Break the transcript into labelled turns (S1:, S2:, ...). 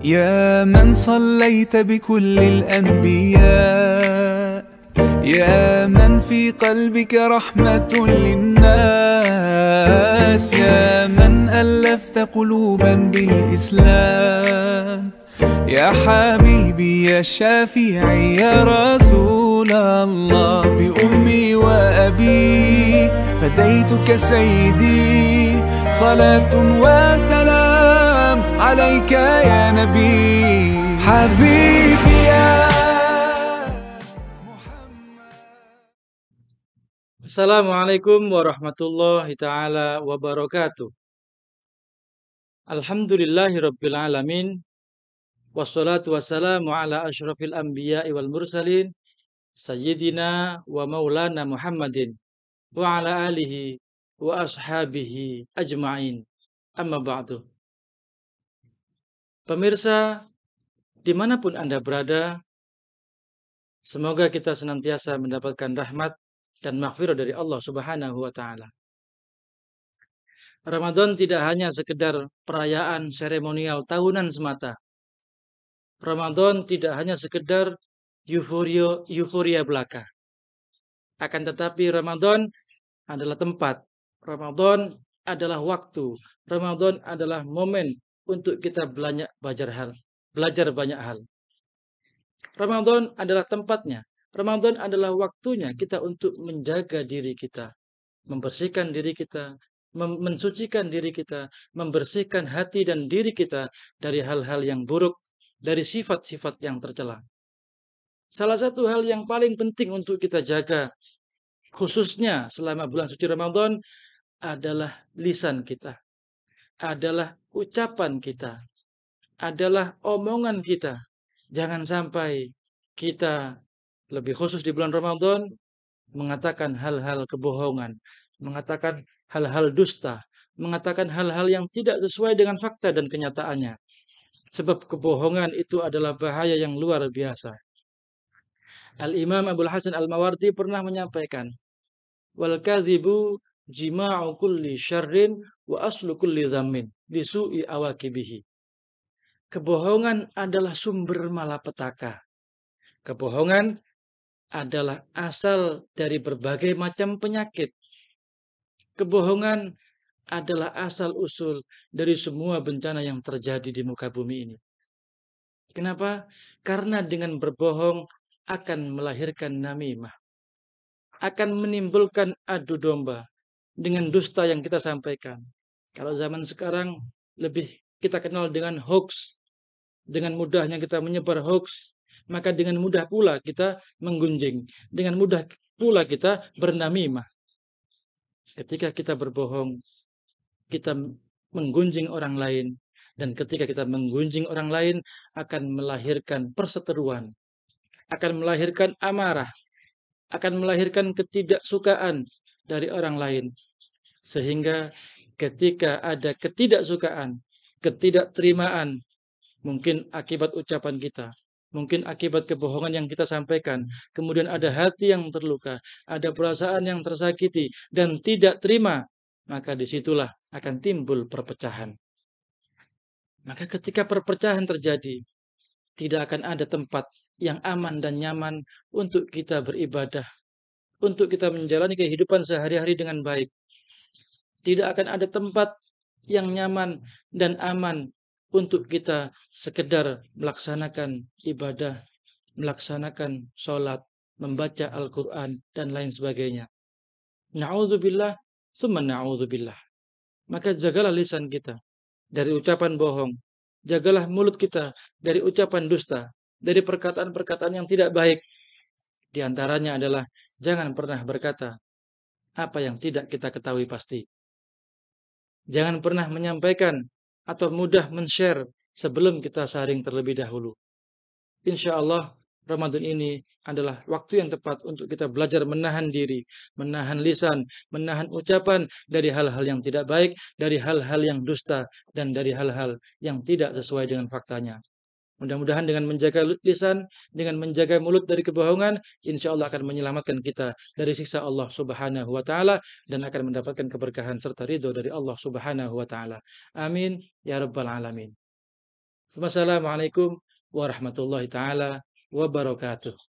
S1: يا من صليت بكل الأنبياء، يا من في قلبك رحمة للناس، يا من ألفت قلوبا بالإسلام، يا حبيبي يا شافعي يا رسول الله، بأمي وأبي فديتك سيدي، صلاة وسلام عليك يا نبي حبيبي يا
S2: Assalamualaikum warahmatullahi taala wabarakatuh. Alhamdulillahirabbil alamin. Wassalatu wassalamu ala asyrafil anbiya'i wal mursalin sayyidina wa maulana Muhammadin wa ala alihi wa ashabihi ajma'in. Amma ba'du. Pemirsa, dimanapun Anda berada, semoga kita senantiasa mendapatkan rahmat dan maghfirah dari Allah Subhanahu wa taala. Ramadan tidak hanya sekedar perayaan seremonial tahunan semata. Ramadan tidak hanya sekedar euforia belaka. Akan tetapi Ramadan adalah tempat. Ramadan adalah waktu. Ramadan adalah momen untuk kita belajar banyak hal. Ramadan adalah tempatnya. Ramadan adalah waktunya kita untuk menjaga diri kita, membersihkan diri kita, mensucikan diri kita, membersihkan hati dan diri kita dari hal-hal yang buruk, dari sifat-sifat yang tercela. Salah satu hal yang paling penting untuk kita jaga, khususnya selama bulan suci Ramadan, adalah lisan kita, adalah ucapan kita, adalah omongan kita. Jangan sampai kita, lebih khusus di bulan Ramadan, mengatakan hal-hal kebohongan, mengatakan hal-hal dusta, mengatakan hal-hal yang tidak sesuai dengan fakta dan kenyataannya. Sebab kebohongan itu adalah bahaya yang luar biasa. Al-Imam Abdul Hasan Al-Mawardi pernah menyampaikan, wal kadhibu jima'u kulli syarrin wa aslu kulli dhammin bisu'i awakibihi. Kebohongan adalah sumber malapetaka. Kebohongan adalah asal dari berbagai macam penyakit. Kebohongan adalah asal-usul dari semua bencana yang terjadi di muka bumi ini. Kenapa? Karena dengan berbohong akan melahirkan namimah, akan menimbulkan adu domba dengan dusta yang kita sampaikan. Kalau zaman sekarang lebih kita kenal dengan hoax. Dengan mudahnya kita menyebar hoax, maka dengan mudah pula kita menggunjing. Dengan mudah pula kita bernamimah. Ketika kita berbohong, kita menggunjing orang lain. Dan ketika kita menggunjing orang lain, akan melahirkan perseteruan. Akan melahirkan amarah. Akan melahirkan ketidaksukaan dari orang lain. Sehingga ketika ada ketidaksukaan, ketidakterimaan, mungkin akibat ucapan kita, mungkin akibat kebohongan yang kita sampaikan, kemudian ada hati yang terluka, ada perasaan yang tersakiti, dan tidak terima, maka disitulah akan timbul perpecahan. Maka ketika perpecahan terjadi, tidak akan ada tempat yang aman dan nyaman untuk kita beribadah, untuk kita menjalani kehidupan sehari-hari dengan baik. Tidak akan ada tempat yang nyaman dan aman untuk kita sekedar melaksanakan ibadah, melaksanakan sholat, membaca Al-Quran, dan lain sebagainya. Na'udzubillah, summa na'udzubillah. Maka jagalah lisan kita dari ucapan bohong. Jagalah mulut kita dari ucapan dusta, dari perkataan-perkataan yang tidak baik. Di antaranya adalah jangan pernah berkata apa yang tidak kita ketahui pasti. Jangan pernah menyampaikan atau mudah men-share sebelum kita saring terlebih dahulu. Insya Allah, Ramadan ini adalah waktu yang tepat untuk kita belajar menahan diri, menahan lisan, menahan ucapan dari hal-hal yang tidak baik, dari hal-hal yang dusta, dan dari hal-hal yang tidak sesuai dengan faktanya. Mudah-mudahan dengan menjaga lisan, dengan menjaga mulut dari kebohongan, insya Allah akan menyelamatkan kita dari siksa Allah Subhanahu wa Ta'ala dan akan mendapatkan keberkahan serta ridho dari Allah Subhanahu wa Ta'ala. Amin ya Rabbal Alamin. Wassalamualaikum warahmatullahi taala wabarakatuh.